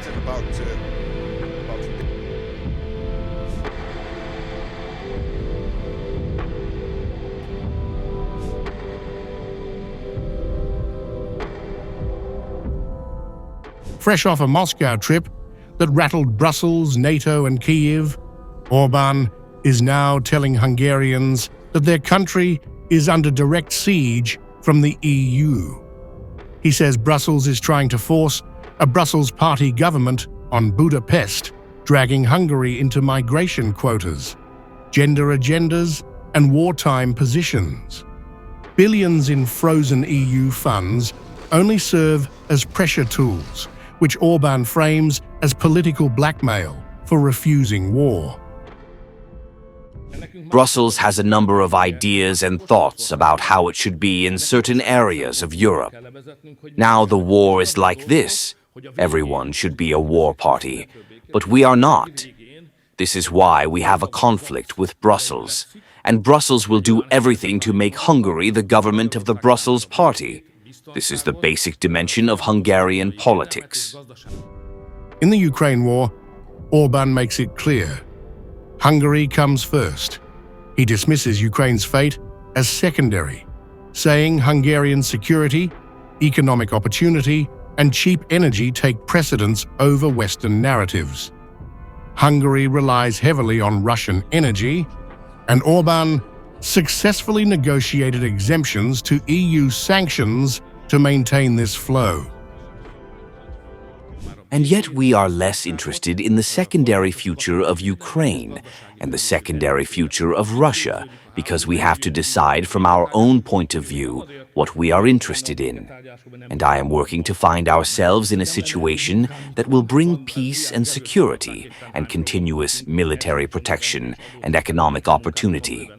written about Fresh off a Moscow trip that rattled Brussels, NATO and Kyiv, Orbán is now telling Hungarians that their country is under direct siege from the EU. He says Brussels is trying to force a Brussels party government on Budapest, dragging Hungary into migration quotas, gender agendas and wartime positions. Billions in frozen EU funds only serve as pressure tools, which Orbán frames as political blackmail for refusing war. Brussels has a number of ideas and thoughts about how it should be in certain areas of Europe. Now the war is like this. Everyone should be a war party, but we are not. This is why we have a conflict with Brussels, and Brussels will do everything to make Hungary the government of the Brussels party. This is the basic dimension of Hungarian politics. In the Ukraine war, Orbán makes it clear. Hungary comes first. He dismisses Ukraine's fate as secondary, saying Hungarian security, economic opportunity, and cheap energy take precedence over Western narratives. Hungary relies heavily on Russian energy, and Orbán successfully negotiated exemptions to EU sanctions to maintain this flow. And yet we are less interested in the secondary future of Ukraine and the secondary future of Russia, because we have to decide from our own point of view what we are interested in. And I am working to find ourselves in a situation that will bring peace and security and continuous military protection and economic opportunity.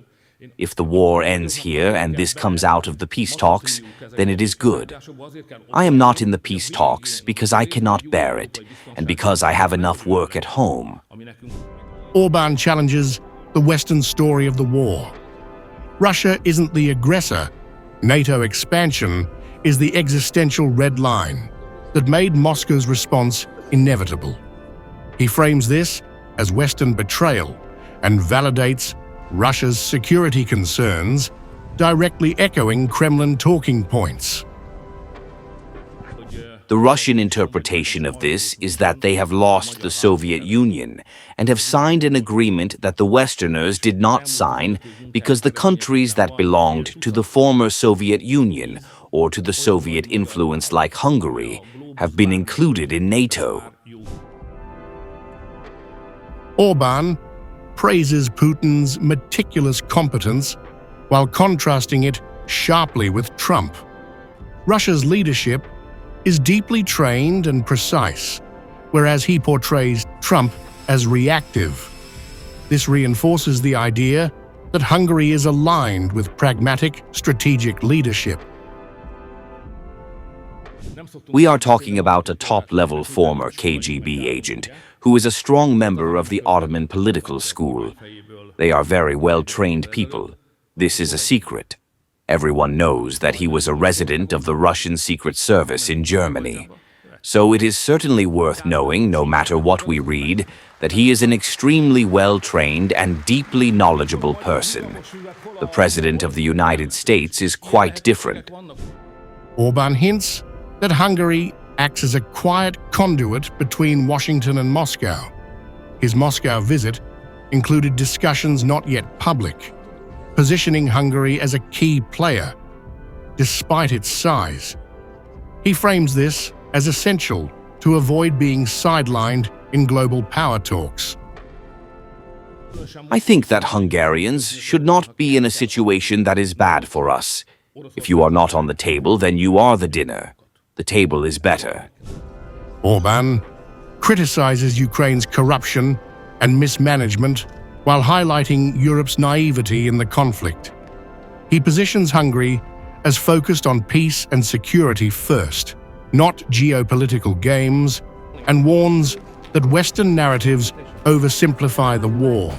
If the war ends here and this comes out of the peace talks, then it is good. I am not in the peace talks because I cannot bear it, and because I have enough work at home. Orbán challenges the Western story of the war. Russia isn't the aggressor. NATO expansion is the existential red line that made Moscow's response inevitable. He frames this as Western betrayal and validates Russia's security concerns, directly echoing Kremlin talking points. The Russian interpretation of this is that they have lost the Soviet Union and have signed an agreement that the Westerners did not sign because the countries that belonged to the former Soviet Union or to the Soviet influence like Hungary have been included in NATO. Orbán praises Putin's meticulous competence while contrasting it sharply with Trump. Russia's leadership is deeply trained and precise, whereas he portrays Trump as reactive. This reinforces the idea that Hungary is aligned with pragmatic, strategic leadership. We are talking about a top-level former KGB agent who is a strong member of the Ottoman political school. They are very well-trained people. This is a secret. Everyone knows that he was a resident of the Russian Secret Service in Germany. So it is certainly worth knowing, no matter what we read, that he is an extremely well-trained and deeply knowledgeable person. The President of the United States is quite different. Orbán hints that Hungary acts as a quiet conduit between Washington and Moscow. His Moscow visit included discussions not yet public, positioning Hungary as a key player, despite its size. He frames this as essential to avoid being sidelined in global power talks. I think that Hungarians should not be in a situation that is bad for us. If you are not on the table, then you are the dinner. The table is better. Orbán criticizes Ukraine's corruption and mismanagement while highlighting Europe's naivety in the conflict. He positions Hungary as focused on peace and security first, not geopolitical games, and warns that Western narratives oversimplify the war.